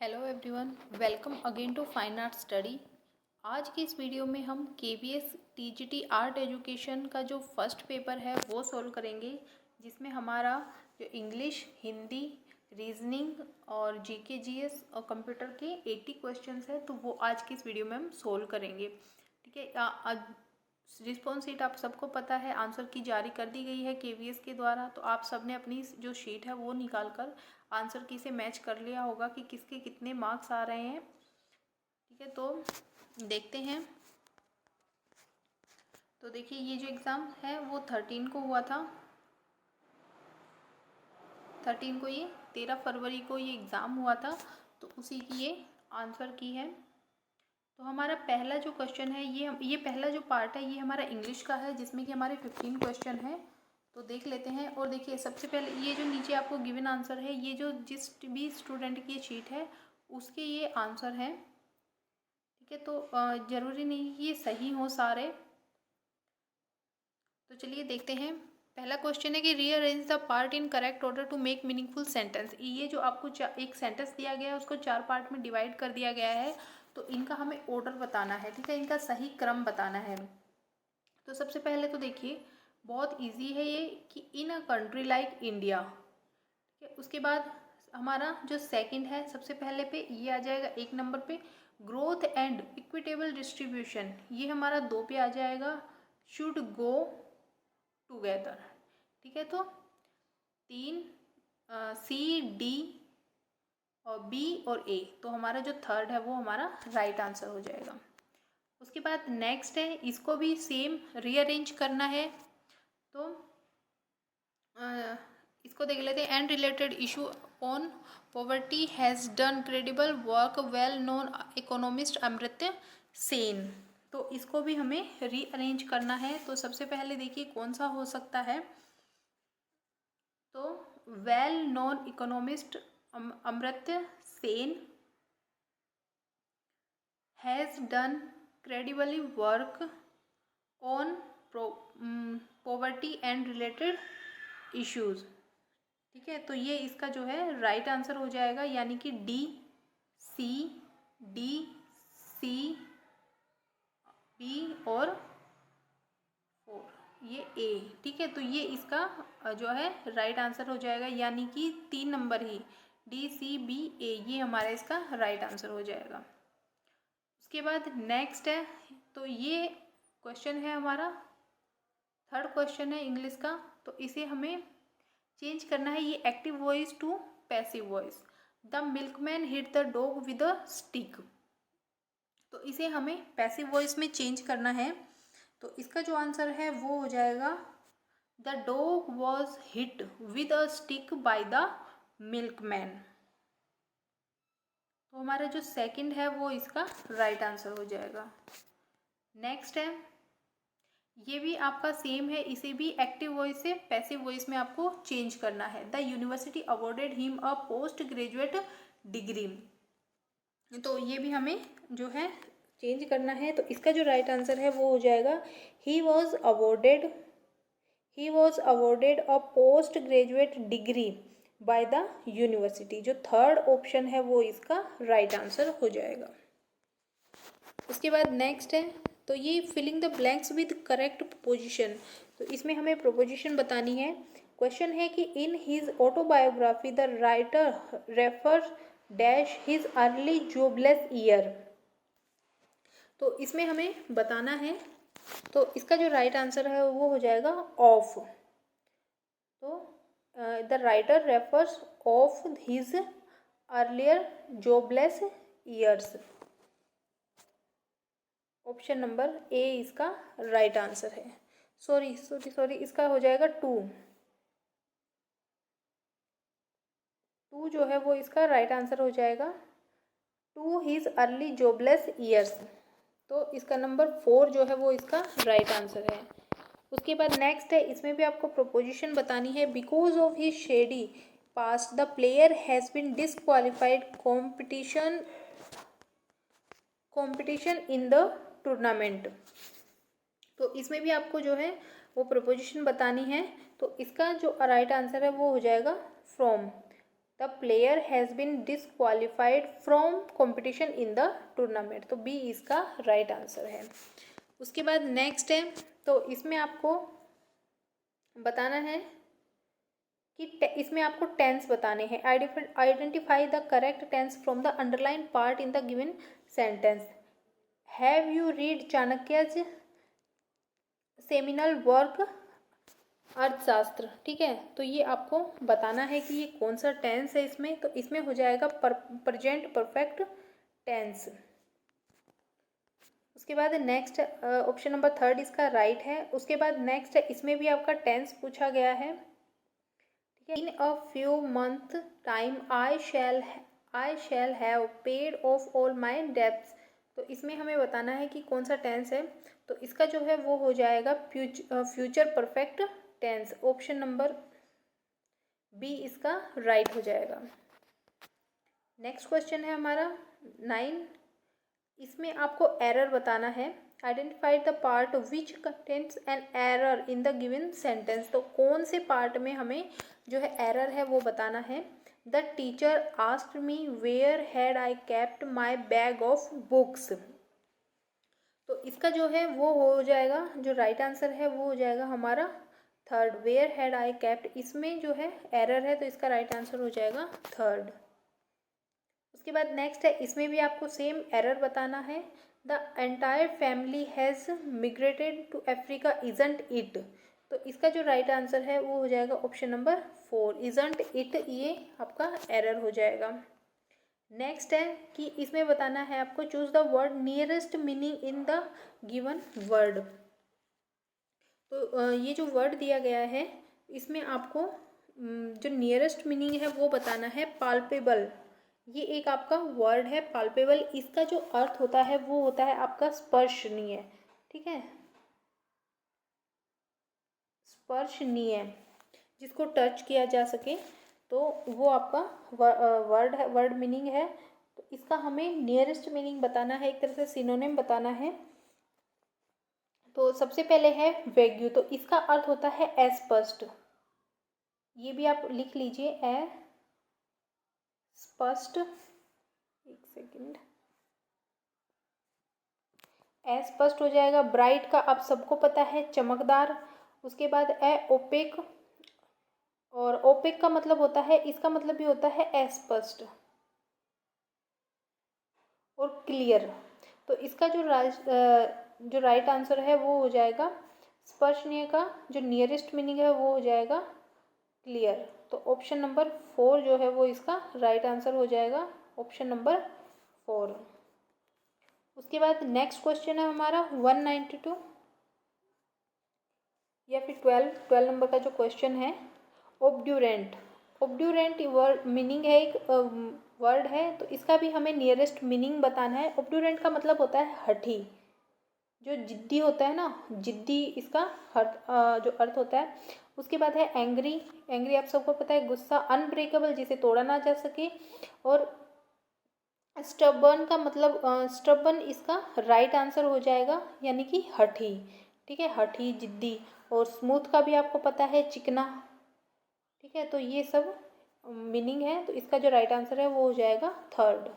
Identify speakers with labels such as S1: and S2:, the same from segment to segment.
S1: Hello everyone, welcome again to fine art study. आज की इस वीडियो में हम केवीएस टीजीटी आर्ट एजुकेशन का जो फर्स्ट पेपर है वो सॉल्व करेंगे, जिसमें हमारा जो इंग्लिश, हिंदी, रीजनिंग और जीके जीएस और कंप्यूटर के 80 क्वेश्चंस है, तो वो आज की इस वीडियो में हम सोल्व करेंगे। ठीक है। रिस्पॉन्स शीट आप सबको पता है, आंसर की जारी कर दी गई है केवीएस के द्वारा, तो आप सबने अपनी जो शीट है वो निकाल कर आंसर की से मैच कर लिया होगा कि किसके कितने मार्क्स आ रहे हैं। ठीक है, तो देखते हैं। तो देखिए, ये जो एग्ज़ाम है वो 13 को हुआ था। 13 को, ये 13 फरवरी को ये एग्ज़ाम हुआ था, तो उसी की ये आंसर की है। तो हमारा पहला जो क्वेश्चन है, ये पहला जो पार्ट है ये हमारा इंग्लिश का है, जिसमें कि हमारे 15 क्वेश्चन है। तो देख लेते हैं। और देखिए, सबसे पहले ये जो नीचे आपको गिवन आंसर है, ये जो जिस भी स्टूडेंट की शीट है उसके ये आंसर है। ठीक है, तो ज़रूरी नहीं कि ये सही हो सारे। तो चलिए देखते हैं। पहला क्वेश्चन है कि rearrange the part in correct order to make meaningful sentence. ये जो आपको एक सेंटेंस दिया गया है उसको 4 पार्ट में डिवाइड कर दिया गया है, तो इनका हमें ऑर्डर बताना है। ठीक है, इनका सही क्रम बताना है। तो सबसे पहले तो देखिए, बहुत इजी है ये कि इन अ कंट्री लाइक इंडिया। ठीक है, उसके बाद हमारा जो सेकंड है, सबसे पहले पे ये आ जाएगा 1 नंबर पे, ग्रोथ एंड इक्विटेबल डिस्ट्रीब्यूशन। ये हमारा 2 पे आ जाएगा, शुड गो टुगेदर। ठीक है, तो 3 सी, डी और बी और ए, तो हमारा जो थर्ड है वो हमारा राइट आंसर हो जाएगा। उसके बाद नेक्स्ट है, इसको भी सेम रीअरेंज करना है। तो इसको देख लेते हैं। And related issue on poverty has done credible work well known economist Amartya Sen. तो इसको भी हमें रीअरेंज करना है। तो सबसे पहले देखिए कौन सा हो सकता है। तो well known economist Amartya Sen has done credibly work on poverty and related issues. ठीक है, तो ये इसका जो है राइट आंसर हो जाएगा, यानी कि डी, सी, बी और 4, ये ए। ठीक है, तो ये इसका जो है राइट आंसर हो जाएगा, यानी कि 3 नंबर ही, डी, सी, बी, ए, ये हमारा इसका राइट आंसर हो जाएगा। उसके बाद नेक्स्ट है, तो ये क्वेश्चन है हमारा थर्ड क्वेश्चन है इंग्लिश का। तो इसे हमें चेंज करना है, ये active voice to passive voice. The milkman hit the dog with a stick. तो इसे हमें पैसिव वॉइस में चेंज करना है। तो इसका जो आंसर है वो हो जाएगा, the dog was hit with a stick by the milkman. तो हमारा जो सेकंड है वो इसका राइट आंसर हो जाएगा। नेक्स्ट है, ये भी आपका सेम है, इसे भी एक्टिव वॉइस से पैसिव वॉइस में आपको चेंज करना है। The university awarded him a post graduate degree. तो ये भी हमें जो है चेंज करना है। तो इसका जो राइट आंसर है वो हो जाएगा, he was awarded a post graduate degree by the university. जो थर्ड ऑप्शन है वो इसका राइट आंसर हो जाएगा। उसके बाद नेक्स्ट है, तो ये filling the blanks with correct proposition. तो इसमें हमें प्रोपोजिशन बतानी है। क्वेश्चन है कि in his autobiography the writer refer dash his early jobless year. तो इसमें हमें बताना है। तो इसका जो राइट आंसर है वो हो जाएगा ऑफ। तो the writer refers of his earlier jobless years. Option number A इसका राइट आंसर है। सॉरी, इसका हो जाएगा 2 जो है वो इसका राइट आंसर हो जाएगा, to his early jobless years. तो इसका नंबर 4 जो है वो इसका राइट आंसर है। उसके बाद नेक्स्ट है, इसमें भी आपको प्रोपोजिशन बतानी है। Because of his shady past the player has been disqualified competition in the tournament. तो इसमें भी आपको जो है वो प्रोपोजिशन बतानी है। तो इसका जो राइट आंसर है वो हो जाएगा from. The player has been disqualified from competition in the tournament. तो बी इसका राइट आंसर है। उसके बाद नेक्स्ट है, तो इसमें आपको बताना है कि इसमें आपको टेंस बताने हैं। Identify the correct tense from the underline part in the given sentence. Have you read Chanakya's seminal work Arthashastra. ठीक है, तो ये आपको बताना है कि ये कौन सा टेंस है इसमें। तो इसमें हो जाएगा प्रेजेंट परफेक्ट टेंस। उसके बाद नेक्स्ट ऑप्शन नंबर 3 इसका राइट है। उसके बाद नेक्स्ट है, इसमें भी आपका टेंस पूछा गया है। ठीक है, in a few month time I shall have paid off all my debts. तो इसमें हमें बताना है कि कौन सा टेंस है। तो इसका जो है वो हो जाएगा future perfect tense. Option number B इसका राइट हो जाएगा। नेक्स्ट क्वेश्चन है हमारा 9। इसमें आपको एरर बताना है। Identify the part which contains an error in the given sentence. तो कौन से पार्ट में हमें जो है एरर है वो बताना है। The teacher asked me where had I kept my bag of books. तो इसका जो है वो हो जाएगा, जो राइट आंसर है वो हो जाएगा हमारा 3rd, where had I kept. इसमें जो है एरर है तो इसका राइट आंसर हो जाएगा 3rd। उसके बाद नेक्स्ट है, इसमें भी आपको सेम एरर बताना है। The entire family has migrated to Africa isn't it. तो इसका जो राइट आंसर है वो हो जाएगा ऑप्शन नंबर 4, इजंट इट। ये आपका एरर हो जाएगा। नेक्स्ट है कि इसमें बताना है आपको choose the word nearest meaning in the given word. तो ये जो वर्ड दिया गया है इसमें आपको जो नियरेस्ट मीनिंग है वो बताना है। पाल्पेबल, ये एक आपका वर्ड है पाल्पेबल। इसका जो अर्थ होता है वो होता है आपका स्पर्शनीय। ठीक है, स्पर्शनीय, जिसको टच किया जा सके, तो वो आपका वर्ड है, वर्ड मीनिंग है। तो इसका हमें नियरेस्ट मीनिंग बताना है, एक तरह से सिनोनिम बताना है। तो सबसे पहले है वेग्यू। तो इसका अर्थ होता है अस्पष्ट। ये भी आप लिख लीजिए, अस्पष्ट। एक सेकेंड, अस्पष्ट हो जाएगा। ब्राइट का आप सबको पता है चमकदार। उसके बाद ओपेक, और ओपेक का मतलब होता है, इसका मतलब भी होता है अस्पष्ट और क्लियर। तो इसका जो राइट आंसर है वो हो जाएगा स्पर्शनीय का जो नियरेस्ट मीनिंग है वो हो जाएगा क्लियर। तो ऑप्शन नंबर 4 जो है वो इसका राइट आंसर हो जाएगा, ऑप्शन नंबर 4। उसके बाद नेक्स्ट क्वेश्चन है हमारा 192 या फिर 12 नंबर का जो क्वेश्चन है, ऑब्ड्यूरेंट। ऑब्ड्यूरेंट वर्ड मीनिंग है, एक वर्ड है। तो इसका भी हमें नियरेस्ट मीनिंग बताना है। ऑब्ड्यूरेंट का मतलब होता है हठी, जो जिद्दी होता है ना, जिद्दी इसका जो अर्थ होता है। उसके बाद है एंग्री। एंग्री आप सबको पता है गुस्सा। अनब्रेकेबल, जिसे तोड़ा ना जा सके। और स्टबर्न का मतलब स्टबर्न इसका राइट आंसर हो जाएगा, यानी कि हठी। ठीक है, हठी, जिद्दी। और स्मूथ का भी आपको पता है चिकना। ठीक है, तो ये सब मीनिंग है। तो इसका जो राइट आंसर है वो हो जाएगा 3rd।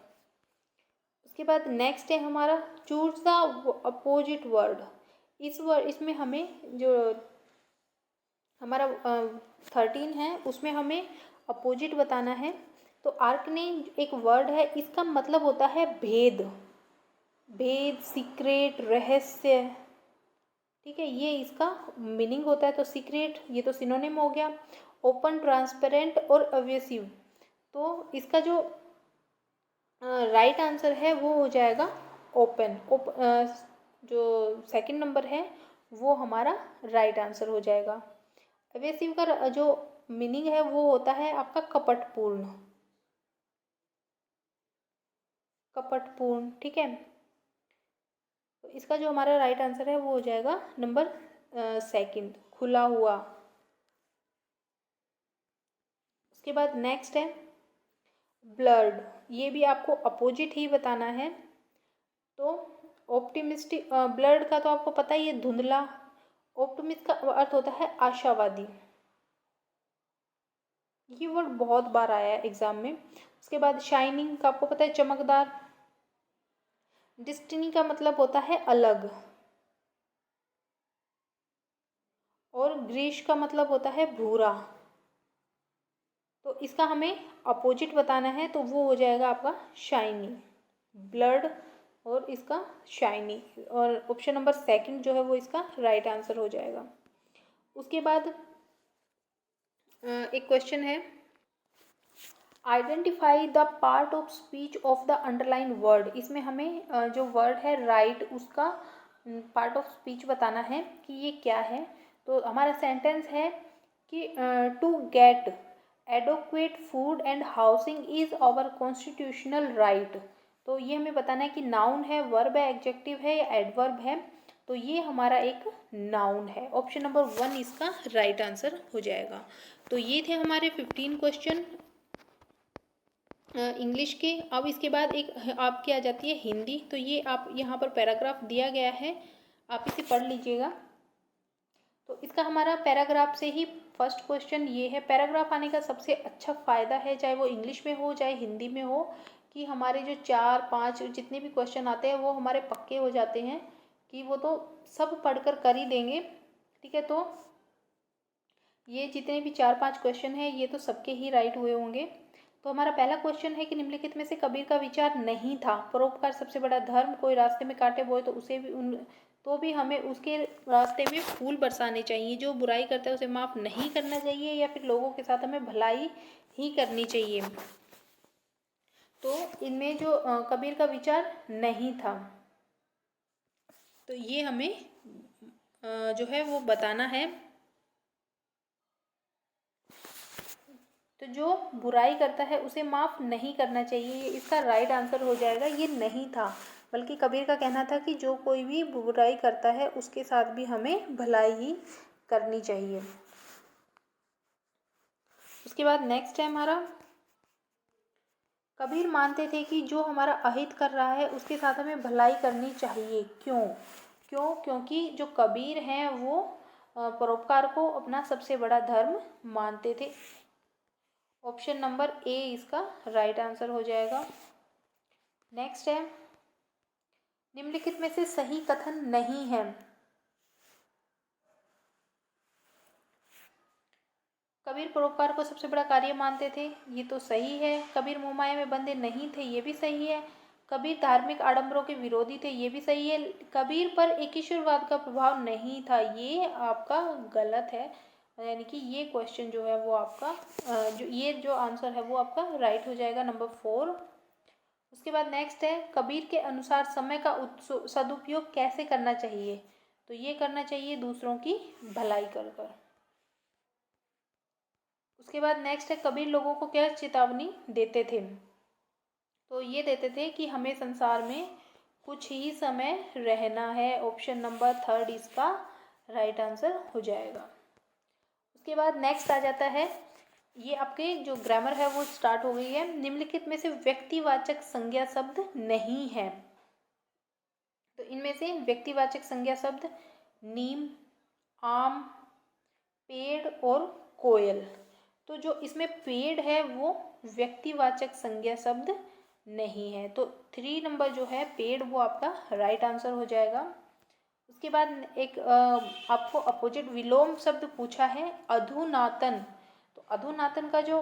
S1: उसके बाद नेक्स्ट है हमारा चूज द अपोजिट वर्ड। इसमें हमें जो हमारा 13 है उसमें हमें अपोजिट बताना है। तो आर्कने एक वर्ड है, इसका मतलब होता है भेद, भेद, सीक्रेट, रहस्य। ठीक है, ये इसका मीनिंग होता है। तो सीक्रेट ये तो सिनोनिम हो गया। ओपन, ट्रांसपेरेंट और अवेसिव। तो इसका जो राइट आंसर है वो हो जाएगा ओपन। जो सेकंड नंबर है वो हमारा राइट आंसर हो जाएगा। अवेसिव का जो मीनिंग है वो होता है आपका कपटपूर्ण, कपटपूर्ण। ठीक है, तो इसका जो हमारा राइट आंसर है वो हो जाएगा नंबर 2, खुला हुआ। उसके बाद नेक्स्ट है ब्लर्ड। ये भी आपको अपोजिट ही बताना है। तो ऑप्टिमिस्टिक, ब्लर्ड का तो आपको पता ही है धुंधला। ऑप्टिमिस्ट का अर्थ होता है आशावादी। ये वर्ड बहुत बार आया है एग्जाम में। उसके बाद शाइनिंग का आपको पता है चमकदार। डिस्टिनी का मतलब होता है अलग, और ग्रीश का मतलब होता है भूरा। तो इसका हमें अपोजिट बताना है, तो वो हो जाएगा आपका शाइनी, ब्लड और इसका शाइनी, और ऑप्शन नंबर सेकंड जो है वो इसका राइट आंसर हो जाएगा। उसके बाद एक क्वेश्चन है, identify the part of speech of the underline word. इसमें हमें जो वर्ड है राइट उसका पार्ट ऑफ स्पीच बताना है कि ये क्या है। तो हमारा सेंटेंस है कि to get adequate food and housing is our constitutional right. तो ये हमें बताना है कि नाउन है, वर्ब है, एडजेक्टिव है या एडवर्ब है। तो ये हमारा एक नाउन है। ऑप्शन नंबर 1 इसका राइट आंसर हो जाएगा। तो ये थे हमारे 15 क्वेश्चन इंग्लिश के। अब इसके बाद एक आपकी आ जाती है हिंदी। तो ये आप यहाँ पर पैराग्राफ दिया गया है, आप इसे पढ़ लीजिएगा। तो इसका हमारा पैराग्राफ से ही फर्स्ट क्वेश्चन ये है। पैराग्राफ आने का सबसे अच्छा फ़ायदा है, चाहे वो इंग्लिश में हो चाहे हिंदी में हो, कि हमारे जो 4-5 जितने भी क्वेश्चन आते हैं वो हमारे पक्के हो जाते हैं कि वो तो सब पढ़कर कर ही देंगे। ठीक है, तो ये जितने भी 4-5 क्वेश्चन हैं ये तो सबके ही राइट हुए होंगे। तो हमारा पहला क्वेश्चन है कि निम्नलिखित में से कबीर का विचार नहीं था परोपकार सबसे बड़ा धर्म, कोई रास्ते में कांटे बोए तो उसे भी तो भी हमें उसके रास्ते में फूल बरसाने चाहिए, जो बुराई करता है उसे माफ़ नहीं करना चाहिए, या फिर लोगों के साथ हमें भलाई ही करनी चाहिए। तो इनमें जो कबीर का विचार नहीं था, तो ये हमें जो है वो बताना है। तो जो बुराई करता है उसे माफ़ नहीं करना चाहिए, ये इसका राइट आंसर हो जाएगा। ये नहीं था, बल्कि कबीर का कहना था कि जो कोई भी बुराई करता है उसके साथ भी हमें भलाई ही करनी चाहिए। उसके बाद नेक्स्ट है हमारा, कबीर मानते थे कि जो हमारा अहित कर रहा है उसके साथ हमें भलाई करनी चाहिए। क्योंकि जो कबीर हैं वो परोपकार को अपना सबसे बड़ा धर्म मानते थे। ऑप्शन नंबर ए इसका राइट आंसर हो जाएगा। नेक्स्ट है, निम्नलिखित में से सही कथन नहीं है। कबीर परोपकार को सबसे बड़ा कार्य मानते थे, ये तो सही है। कबीर मोहमाया में बंधे नहीं थे, ये भी सही है। कबीर धार्मिक आडंबरों के विरोधी थे, ये भी सही है। कबीर पर एकीश्वरवाद का प्रभाव नहीं था, ये आपका गलत है। यानी कि ये क्वेश्चन जो है वो आपका जो आंसर है वो आपका राइट हो जाएगा, नंबर 4। उसके बाद नेक्स्ट है, कबीर के अनुसार समय का सदुपयोग कैसे करना चाहिए। तो ये करना चाहिए दूसरों की भलाई कर कर। उसके बाद नेक्स्ट है, कबीर लोगों को क्या चेतावनी देते थे। तो ये देते थे कि हमें संसार में कुछ ही समय रहना है। ऑप्शन नंबर 3 इसका राइट आंसर हो जाएगा। उसके बाद नेक्स्ट आ जाता है, ये आपके जो ग्रामर है वो स्टार्ट हो गई है। निम्नलिखित में से व्यक्तिवाचक संज्ञा शब्द नहीं है। तो इनमें से व्यक्तिवाचक संज्ञा शब्द नीम, आम, पेड़ और कोयल। तो जो इसमें पेड़ है वो व्यक्तिवाचक संज्ञा शब्द नहीं है। तो 3 नंबर जो है पेड़ वो आपका राइट आंसर हो जाएगा। उसके बाद एक आपको अपोजिट विलोम शब्द पूछा है, अधुनातन। तो अधुनातन का जो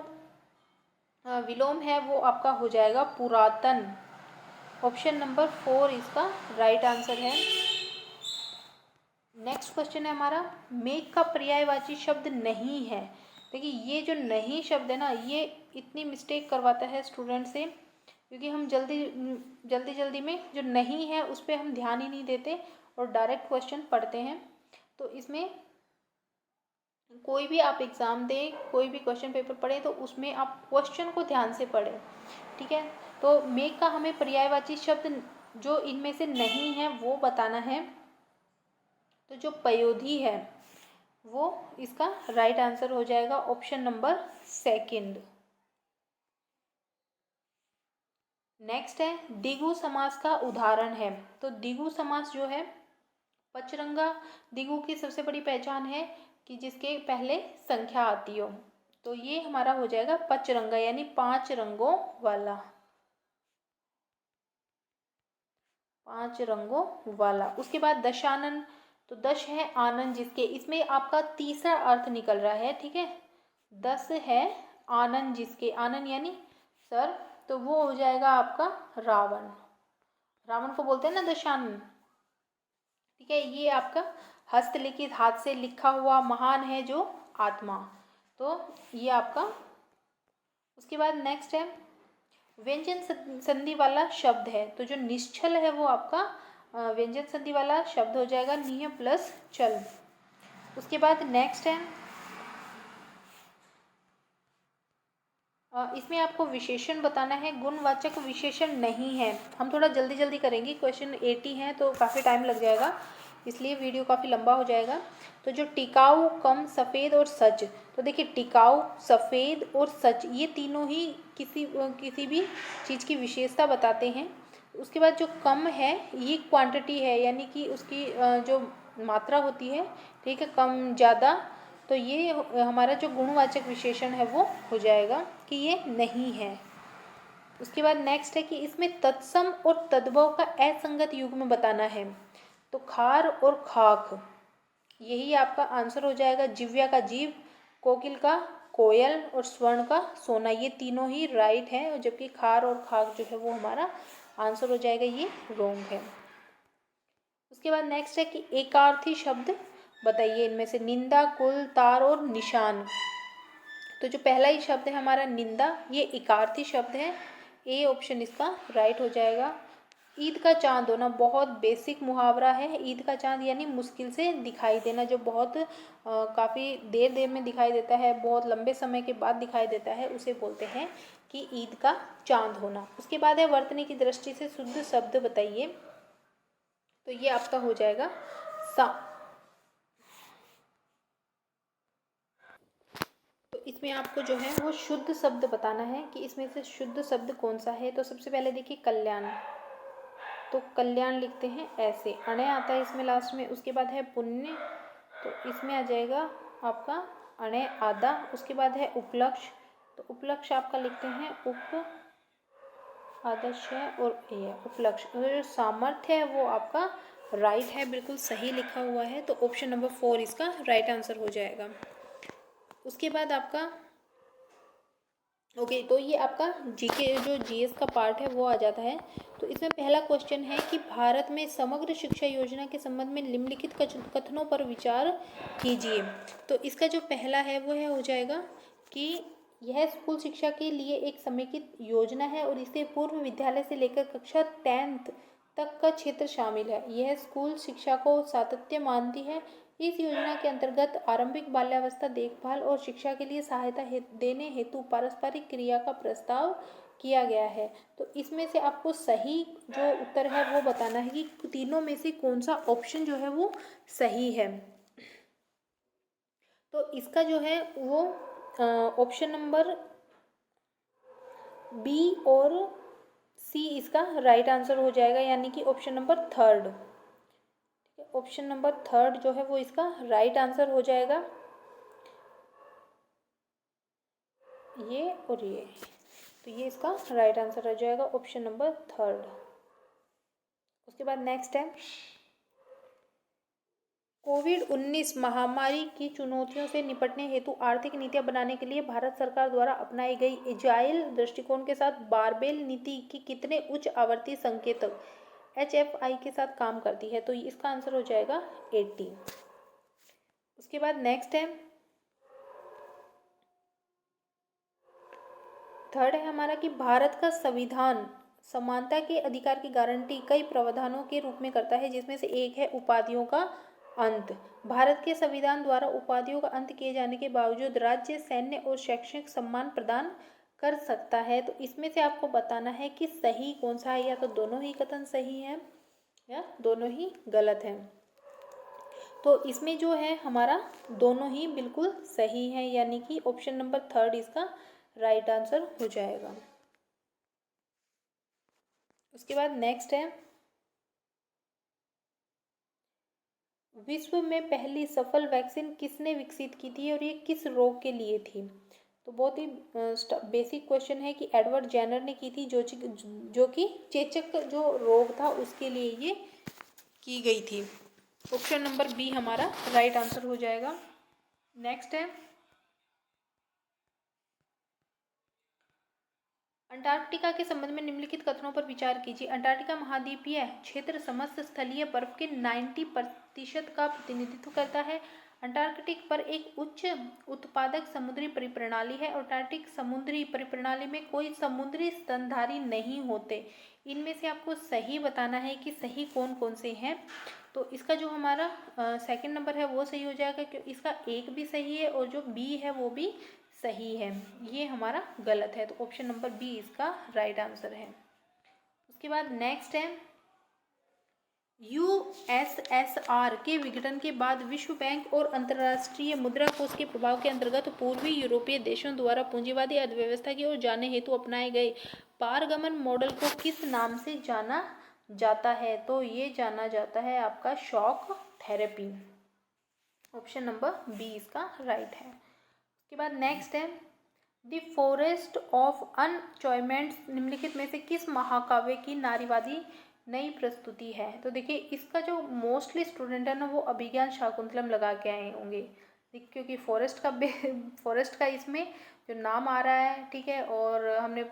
S1: विलोम है वो आपका हो जाएगा पुरातन। ऑप्शन नंबर 4 इसका राइट आंसर है। नेक्स्ट क्वेश्चन है हमारा, मेघ का पर्यायवाची शब्द नहीं है। देखिए ये जो नहीं शब्द है ना, ये इतनी मिस्टेक करवाता है स्टूडेंट से, क्योंकि हम जल्दी में जो नहीं है उस पर हम ध्यान ही नहीं देते और डायरेक्ट क्वेश्चन पढ़ते हैं। तो इसमें कोई भी आप एग्ज़ाम दें, कोई भी क्वेश्चन पेपर पढ़ें, तो उसमें आप क्वेश्चन को ध्यान से पढ़ें। ठीक है, तो मेघ का हमें पर्यायवाची शब्द जो इनमें से नहीं है वो बताना है। तो जो पयोधी है वो इसका राइट आंसर हो जाएगा, ऑप्शन नंबर 2। नेक्स्ट है, द्विगु समास का उदाहरण है। तो द्विगु समास जो है, पचरंगा द्विगु की सबसे बड़ी पहचान है कि जिसके पहले संख्या आती हो। तो ये हमारा हो जाएगा पचरंगा यानी 5 रंगों वाला, 5 रंगों वाला। उसके बाद दशानन, तो दश है आनंद जिसके, इसमें आपका तीसरा अर्थ निकल रहा है, ठीक है। 10 है आनंद जिसके, आनंद यानी सर, तो वो हो जाएगा आपका रावण, रावण को बोलते हैं ना दशानन, ठीक है। ये आपका हस्तलिखित, हाथ से लिखा हुआ महान है जो आत्मा, तो ये आपका। उसके बाद नेक्स्ट है व्यंजन संधि वाला शब्द है, तो जो निश्चल है वो आपका व्यंजन संधि वाला शब्द हो जाएगा, निह प्लस चल। उसके बाद नेक्स्ट है इसमें आपको विशेषण बताना है, गुणवाचक विशेषण नहीं है। हम थोड़ा जल्दी जल्दी करेंगे, क्वेश्चन 80 है तो काफ़ी टाइम लग जाएगा, इसलिए वीडियो काफ़ी लंबा हो जाएगा। तो जो टिकाऊ, कम, सफ़ेद और सच, तो देखिए टिकाऊ, सफ़ेद और सच ये तीनों ही किसी भी चीज़ की विशेषता बताते हैं। उसके बाद जो कम है ये क्वांटिटी है, यानी कि उसकी जो मात्रा होती है, ठीक है, कम ज़्यादा, तो ये हमारा जो गुणवाचक विशेषण है वो हो जाएगा कि ये नहीं है। उसके बाद नेक्स्ट है कि इसमें तत्सम और तद्भव का असंगत युग्म बताना है, तो खार और खाक, यही आपका आंसर हो जाएगा। जिव्या का जीव, कोकिल का कोयल और स्वर्ण का सोना, ये तीनों ही राइट है, और जबकि खार और खाक जो है वो हमारा आंसर हो जाएगा, ये रॉन्ग है। उसके बाद नेक्स्ट है कि एकार्थी शब्द बताइए इनमें से, निंदा, कुल, तार और निशान। तो जो पहला ही शब्द है हमारा निंदा, ये एकार्थी शब्द है, ए ऑप्शन इसका राइट हो जाएगा। ईद का चांद होना बहुत बेसिक मुहावरा है, ईद का चांद यानी मुश्किल से दिखाई देना, जो बहुत काफ़ी देर में दिखाई देता है, बहुत लंबे समय के बाद दिखाई देता है, उसे बोलते हैं कि ईद का चांद होना। उसके बाद है वर्तनी की दृष्टि से शुद्ध शब्द बताइए, तो ये आपका हो जाएगा सा। तो इसमें आपको जो है वो शुद्ध शब्द बताना है कि इसमें से शुद्ध शब्द कौन सा है। तो सबसे पहले देखिए कल्याण, तो कल्याण लिखते हैं ऐसे, अणय आता है इसमें लास्ट में। उसके बाद है पुण्य, तो इसमें आ जाएगा आपका अणय आधा। उसके बाद है उपलक्ष्य, तो उपलक्ष्य आपका लिखते हैं उप आदर्श और ए उपलक्ष्य। जो सामर्थ्य है वो आपका राइट है, बिल्कुल सही लिखा हुआ है, तो ऑप्शन नंबर 4 इसका राइट आंसर हो जाएगा। उसके बाद आपका ओके, तो ये आपका जीके जो जीएस का पार्ट है वो आ जाता है। तो इसमें पहला क्वेश्चन है कि भारत में समग्र शिक्षा योजना के संबंध में निम्नलिखित कथनों पर विचार कीजिए। तो इसका जो पहला है वो है हो जाएगा कि यह स्कूल शिक्षा के लिए एक समेकित योजना है और इसे पूर्व विद्यालय से लेकर कक्षा 10th तक का क्षेत्र शामिल है। यह स्कूल शिक्षा को सातत्य मानती है। इस योजना के अंतर्गत आरंभिक बाल्यावस्था देखभाल और शिक्षा के लिए सहायता देने हेतु पारस्परिक क्रिया का प्रस्ताव किया गया है। तो इसमें से आपको सही जो उत्तर है वो बताना है कि तीनों में से कौन सा ऑप्शन जो है वो सही है। तो इसका जो है वो ऑप्शन नंबर बी और सी इसका राइट आंसर हो जाएगा, यानी कि ऑप्शन नंबर 3, ऑप्शन नंबर 3 जो है वो इसका राइट आंसर हो जाएगा, ये और ये, तो ये इसका राइट आंसर हो जाएगा ऑप्शन नंबर 3। उसके बाद नेक्स्ट है कोविड-19 महामारी की चुनौतियों से निपटने हेतु आर्थिक नीतियां बनाने के लिए भारत सरकार द्वारा अपनाई गई एजाइल दृष्टिकोण के साथ बारबेल नीति की कितने उच्च आवर्ती संकेतक HFI के साथ काम करती है। तो इसका आंसर हो जाएगा 80। उसके बाद नेक्स्ट है थर्ड है हमारा कि भारत का संविधान समानता के अधिकार की गारंटी कई प्रावधानों के रूप में करता है, जिसमें से एक है उपाधियों का अंत। भारत के संविधान द्वारा उपाधियों का अंत किए जाने के बावजूद राज्य सैन्य और शैक्षणिक सम्मान प्रदान कर सकता है। तो इसमें से आपको बताना है कि सही कौन सा है, या तो दोनों ही कथन सही है या दोनों ही गलत है। तो इसमें जो है हमारा दोनों ही बिल्कुल सही है, यानी कि ऑप्शन नंबर 3 इसका राइट आंसर हो जाएगा। उसके बाद नेक्स्ट है विश्व में पहली सफल वैक्सीन किसने विकसित की थी और ये किस रोग के लिए थी। तो बहुत ही बेसिक क्वेश्चन है कि एडवर्ड जेनर ने की थी, जो कि चेचक जो रोग था उसके लिए ये की गई थी। ऑप्शन नंबर बी हमारा राइट आंसर हो जाएगा। नेक्स्ट है अंटार्कटिका के संबंध में निम्नलिखित कथनों पर विचार कीजिए। अंटार्कटिका महाद्वीपीय क्षेत्र समस्त स्थलीय बर्फ के 90% का प्रतिनिधित्व करता है। अंटार्कटिक पर एक उच्च उत्पादक समुद्री परिप्रणाली है। अंटार्कटिक समुद्री परिप्रणाली में कोई समुद्री स्तनधारी नहीं होते। इनमें से आपको सही बताना है कि सही कौन कौन से हैं। तो इसका जो हमारा सेकंड नंबर है वो सही हो जाएगा, क्योंकि इसका एक भी सही है और जो बी है वो भी सही है। ये हमारा गलत है, तो ऑप्शन नंबर बी इसका राइट आंसर है। उसके बाद नेक्स्ट है यूएसएसआर के विघटन के बाद विश्व बैंक और अंतर्राष्ट्रीय मुद्रा कोष के प्रभाव के अंतर्गत पूर्वी यूरोपीय देशों द्वारा पूंजीवादी अर्थव्यवस्था की ओर जाने हेतु अपनाए गए पारगमन मॉडल को किस नाम से जाना जाता है? तो ये जाना जाता है आपका shock therapy. Option number B इसका राइट है। उसके बाद नेक्स्ट है द फॉरेस्ट ऑफ अनचॉयमेंट्स निम्नलिखित में से किस महाकाव्य की नारीवादी नई प्रस्तुति है? तो देखिए इसका जो मोस्टली स्टूडेंट है ना वो अभिज्ञान शाकुंतलम लगा के आए होंगे, क्योंकि फॉरेस्ट का इसमें जो नाम आ रहा है, ठीक है, और हमने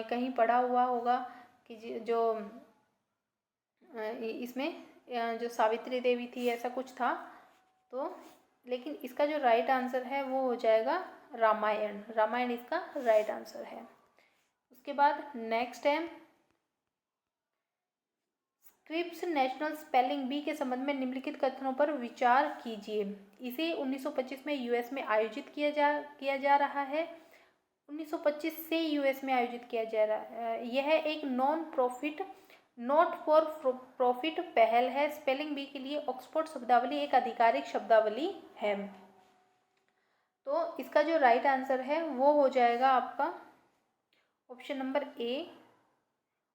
S1: कहीं पढ़ा हुआ होगा कि जो इसमें जो सावित्री देवी थी ऐसा कुछ था। तो लेकिन इसका जो राइट आंसर है वो हो जाएगा रामायण इसका राइट आंसर है। उसके बाद नेक्स्ट है स्क्रिप्स नेशनल स्पेलिंग बी के संबंध में निम्नलिखित कथनों पर विचार कीजिए। इसे 1925 में यूएस में आयोजित किया जा रहा है। 1925 से यूएस में आयोजित किया जा रहा है। यह एक नॉट फॉर प्रॉफिट पहल है। स्पेलिंग बी के लिए ऑक्सफोर्ड शब्दावली एक आधिकारिक शब्दावली है। तो इसका जो राइट आंसर है वो हो जाएगा आपका ऑप्शन नंबर ए,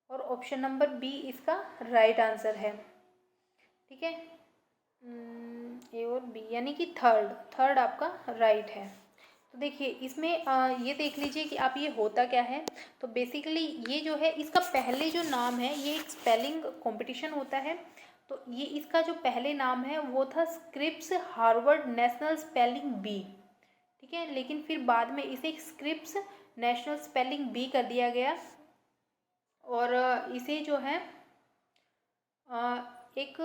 S1: और ऑप्शन नंबर बी इसका राइट आंसर है। ठीक है, ए और बी यानी कि थर्ड आपका राइट है। तो देखिए इसमें ये देख लीजिए कि आप ये होता क्या है। तो बेसिकली ये जो है इसका पहले जो नाम है ये एक स्पेलिंग कंपटीशन होता है। तो ये इसका जो पहले नाम है वो था Scripps Harvard National Spelling Bee, ठीक है, लेकिन फिर बाद में इसे स्क्रिप्स नेशनल स्पेलिंग बी कर दिया गया। और इसे जो है एक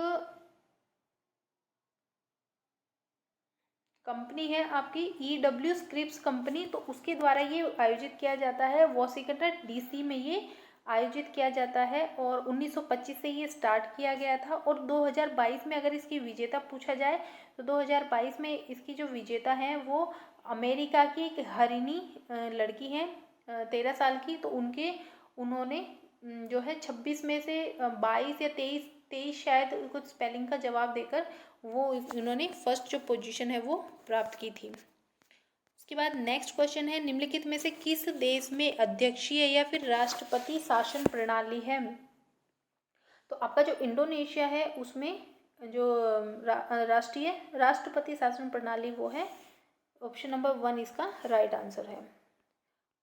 S1: कंपनी है आपकी EW स्क्रिप्स कंपनी, तो उसके द्वारा ये आयोजित किया जाता है। वॉशिंगटन DC में ये आयोजित किया जाता है और 1925 से ये स्टार्ट किया गया था। और 2022 में अगर इसकी विजेता पूछा जाए तो 2022 में इसकी जो विजेता है वो अमेरिका की एक हरिणी लड़की हैं 13 साल की। तो उन्होंने जो है 26 में से 22 या 23 शायद कुछ स्पेलिंग का जवाब देकर वो इन्होंने फर्स्ट जो पोजीशन है वो प्राप्त की थी। उसके बाद नेक्स्ट क्वेश्चन है निम्नलिखित में से किस देश में अध्यक्षीय या फिर राष्ट्रपति शासन प्रणाली है? तो आपका जो इंडोनेशिया है उसमें जो राष्ट्रपति शासन प्रणाली वो है। ऑप्शन नंबर 1 इसका राइट आंसर है।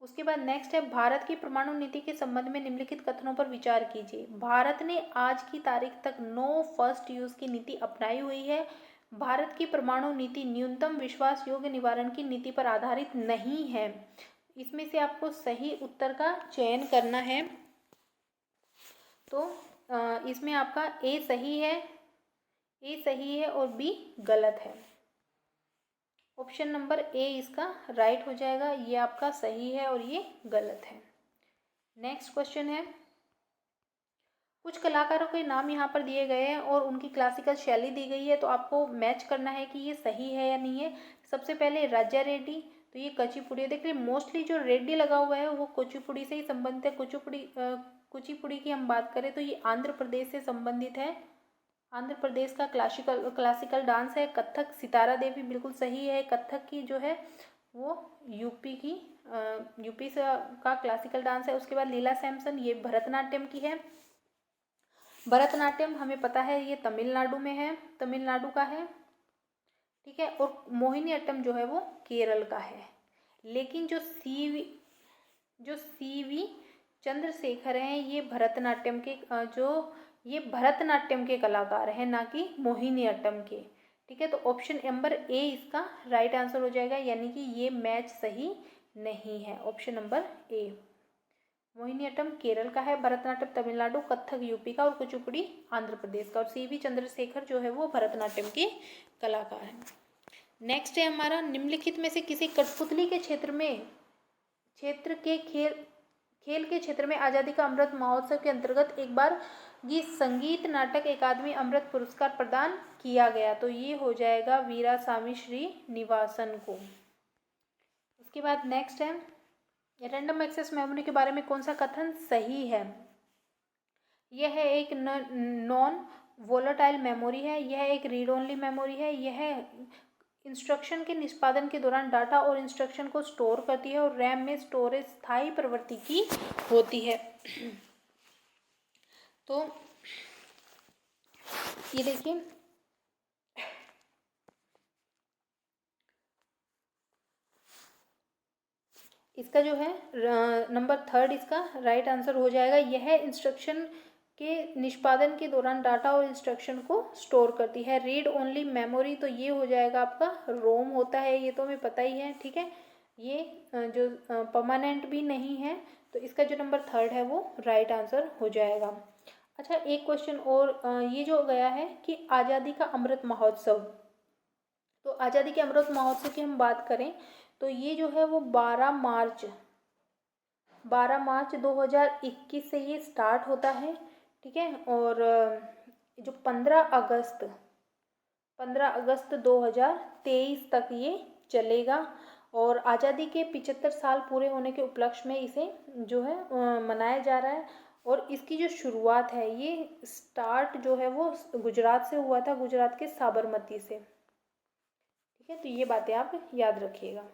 S1: उसके बाद नेक्स्ट है भारत की परमाणु नीति के संबंध में निम्नलिखित कथनों पर विचार कीजिए। भारत ने आज की तारीख तक नो फर्स्ट यूज की नीति अपनाई हुई है। भारत की परमाणु नीति न्यूनतम विश्वास योग्य निवारण की नीति पर आधारित नहीं है। इसमें से आपको सही उत्तर का चयन करना है। तो इसमें आपका ए सही है और बी गलत है। ऑप्शन नंबर ए इसका राइट हो जाएगा, ये आपका सही है और ये गलत है। नेक्स्ट क्वेश्चन है कुछ कलाकारों के नाम यहाँ पर दिए गए हैं और उनकी क्लासिकल शैली दी गई है। तो आपको मैच करना है कि ये सही है या नहीं है। सबसे पहले राजा रेड्डी, तो ये कुचिपुड़ी। देखिए मोस्टली जो रेड्डी लगा हुआ है वो कुचिपुड़ी से ही संबंधित है। कुचिपुड़ी की हम बात करें तो ये आंध्र प्रदेश से संबंधित है। आंध्र प्रदेश का क्लासिकल डांस है। कथक सितारा देवी बिल्कुल सही है। कथक की जो है वो यूपी से का क्लासिकल डांस है। उसके बाद लीला सैमसन ये भरतनाट्यम की है। भरतनाट्यम हमें पता है ये तमिलनाडु में है, तमिलनाडु का है, ठीक है। और मोहिनी अट्टम जो है वो केरल का है। लेकिन जो सी वी चंद्रशेखर हैं ये भरतनाट्यम के कलाकार हैं, ना कि मोहिनीअट्टम के। ठीक है, तो ऑप्शन नंबर ए इसका राइट आंसर हो जाएगा, यानी कि ये मैच सही नहीं है। Option number A. Mohiniyattam Kerala का है, भरतनाट्यम तमिलनाडु, कथक यूपी का और कुचिपुड़ी आंध्र प्रदेश का, और सी वी चंद्रशेखर जो है वो भरतनाट्यम के कलाकार हैं। नेक्स्ट है हमारा, निम्नलिखित में से किसी कठपुतली के खेल के क्षेत्र में आज़ादी का अमृत महोत्सव के अंतर्गत एक बार ये संगीत नाटक अकादमी अमृत पुरस्कार प्रदान किया गया, तो ये हो जाएगा वीरास्वामी श्रीनिवासन को। उसके बाद नेक्स्ट है, रैंडम एक्सेस मेमोरी के बारे में कौन सा कथन सही है? यह एक नॉन वोलेटाइल मेमोरी है, यह एक रीड ओनली मेमोरी है, यह इंस्ट्रक्शन के निष्पादन के दौरान डाटा और इंस्ट्रक्शन को स्टोर करती है, और रैम में स्टोरेज स्थायी प्रवृत्ति की होती है। तो ये देखिए, इसका जो है नंबर 3 इसका राइट आंसर हो जाएगा। यह इंस्ट्रक्शन के निष्पादन के दौरान डाटा और इंस्ट्रक्शन को स्टोर करती है। रीड ओनली मेमोरी, तो ये हो जाएगा आपका रोम होता है, ये तो हमें पता ही है। ठीक है, ये जो परमानेंट भी नहीं है, तो इसका जो नंबर 3 है वो राइट आंसर हो जाएगा। अच्छा, एक क्वेश्चन और, ये जो गया है कि आज़ादी का अमृत महोत्सव, तो आज़ादी के अमृत महोत्सव की हम बात करें तो ये जो है वो 12 मार्च 2021 से ये स्टार्ट होता है। ठीक है, और जो 15 अगस्त 2023 तक ये चलेगा, और आज़ादी के 75 साल पूरे होने के उपलक्ष्य में इसे जो है मनाया जा रहा है। और इसकी जो शुरुआत है, ये स्टार्ट जो है वो गुजरात से हुआ था, गुजरात के साबरमती से। ठीक है, तो ये बातें आप याद रखिएगा।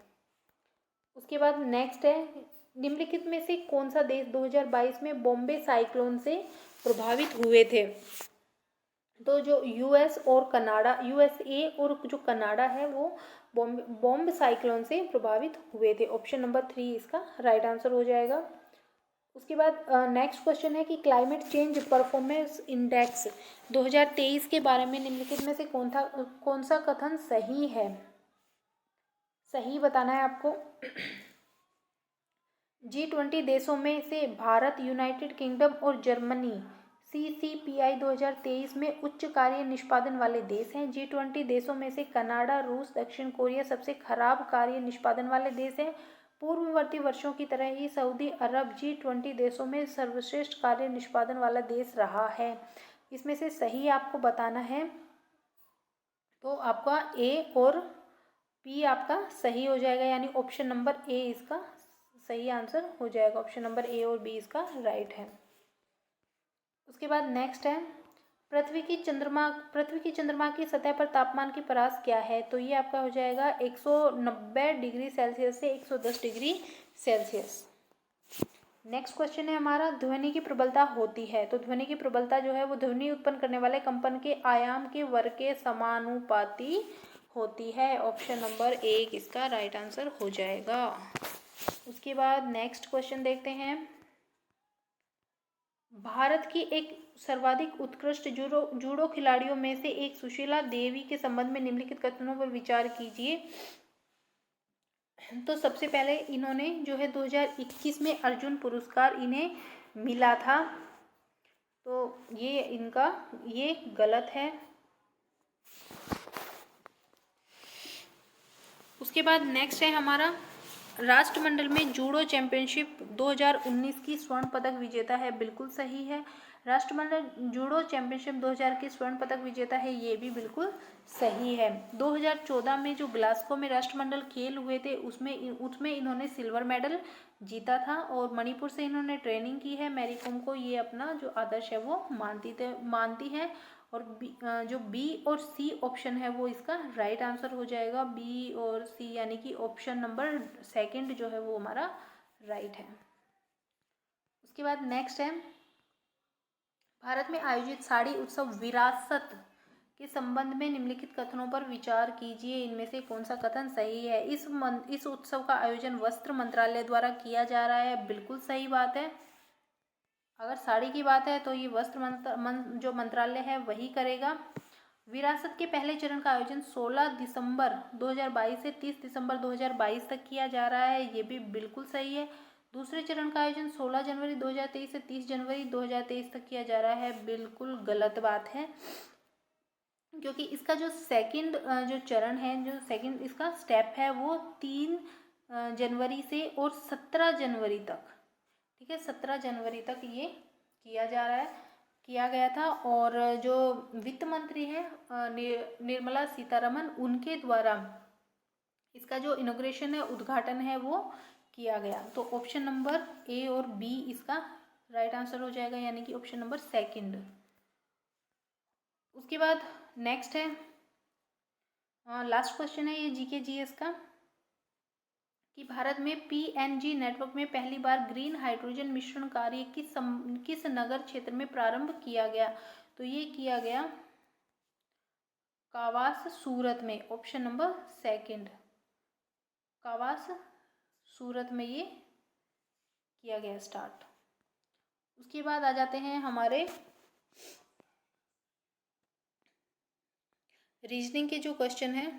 S1: उसके बाद नेक्स्ट है, निम्नलिखित में से कौन सा देश 2022 में बॉम्बे साइक्लोन से प्रभावित हुए थे? तो जो यूएसए और जो कनाडा है वो बॉम्ब साइक्लोन से प्रभावित हुए थे। ऑप्शन नंबर 3 इसका राइट आंसर हो जाएगा। उसके बाद नेक्स्ट क्वेश्चन है कि क्लाइमेट चेंज परफॉर्मेंस इंडेक्स 2023 के बारे में निम्नलिखित में से कौन सा कथन सही है? सही बताना है आपको। G20 देशों में से भारत, यूनाइटेड किंगडम और जर्मनी CCPI 2023 में उच्च कार्य निष्पादन वाले देश हैं। G20 देशों में से कनाडा, रूस, दक्षिण कोरिया सबसे खराब कार्य निष्पादन वाले देश हैं। पूर्ववर्ती वर्षों की तरह ही सऊदी अरब G20 देशों में सर्वश्रेष्ठ कार्य निष्पादन वाला देश रहा है। इसमें से सही आपको बताना है, तो आपका A और B आपका सही हो जाएगा, यानी ऑप्शन नंबर A इसका सही आंसर हो जाएगा। ऑप्शन नंबर A और B इसका राइट है। उसके बाद नेक्स्ट है, पृथ्वी की चंद्रमा की सतह पर तापमान की परास क्या है? तो ये आपका हो जाएगा 190 डिग्री सेल्सियस से 110 डिग्री सेल्सियस। नेक्स्ट क्वेश्चन है हमारा, ध्वनि की प्रबलता होती है। तो ध्वनि की प्रबलता जो है वो ध्वनि उत्पन्न करने वाले कंपन के आयाम के वर्ग के समानुपाती होती है। ऑप्शन नंबर 1 इसका राइट आंसर हो जाएगा। उसके बाद नेक्स्ट क्वेश्चन देखते हैं, भारत की एक सर्वाधिक उत्कृष्ट जूडो खिलाड़ियों में से एक सुशीला देवी के संबंध में निम्नलिखित कथनों पर विचार कीजिए। तो सबसे पहले इन्होंने जो है 2021 में अर्जुन पुरस्कार इन्हें मिला था, तो ये गलत है। उसके बाद नेक्स्ट है हमारा, राष्ट्रमंडल में जूडो चैंपियनशिप 2019 की स्वर्ण पदक विजेता है, बिल्कुल सही है। राष्ट्रमंडल जूडो चैंपियनशिप 2000 की स्वर्ण पदक विजेता है, ये भी बिल्कुल सही है। 2014 में जो ग्लासगो में राष्ट्रमंडल खेल हुए थे उसमें इन्होंने सिल्वर मेडल जीता था, और मणिपुर से इन्होंने ट्रेनिंग की है। मैरी कॉम को ये अपना जो आदर्श है वो मानती है। और जो बी और सी ऑप्शन है वो इसका राइट आंसर हो जाएगा। बी और सी यानी कि ऑप्शन नंबर 2 जो है वो हमारा राइट है। उसके बाद नेक्स्ट है, भारत में आयोजित साड़ी उत्सव विरासत के संबंध में निम्नलिखित कथनों पर विचार कीजिए, इनमें से कौन सा कथन सही है। इस उत्सव का आयोजन वस्त्र मंत्रालय द्वारा किया जा रहा है, बिल्कुल सही बात है। अगर साड़ी की बात है तो ये वस्त्र जो मंत्रालय है वही करेगा। विरासत के पहले चरण का आयोजन 16 दिसंबर 2022 से 30 दिसंबर 2022 तक किया जा रहा है, ये भी बिल्कुल सही है। दूसरे चरण का आयोजन 16 जनवरी 2023 से 30 जनवरी 2023 तक किया जा रहा है, बिल्कुल गलत बात है, क्योंकि इसका जो सेकंड जो चरण है, जो सेकंड इसका स्टेप है वो 3 जनवरी से और 17 जनवरी तक, ठीक है, 17 जनवरी तक ये किया गया था। और जो वित्त मंत्री हैं निर्मला सीतारमन, उनके द्वारा इसका जो इनॉग्रेशन है, उद्घाटन है, वो किया गया। तो ऑप्शन नंबर ए और बी इसका राइट आंसर हो जाएगा, यानी कि ऑप्शन नंबर सेकंड। उसके बाद नेक्स्ट है, लास्ट क्वेश्चन है ये जीके जीएस का, कि भारत में पीएनजी नेटवर्क में पहली बार ग्रीन हाइड्रोजन मिश्रण कार्य किस नगर क्षेत्र में प्रारंभ किया गया। तो ये किया गया कावास सूरत में, ऑप्शन नंबर सेकंड, कावास सूरत में ये किया गया स्टार्ट। उसके बाद आ जाते हैं हमारे रीजनिंग के जो क्वेश्चन हैं।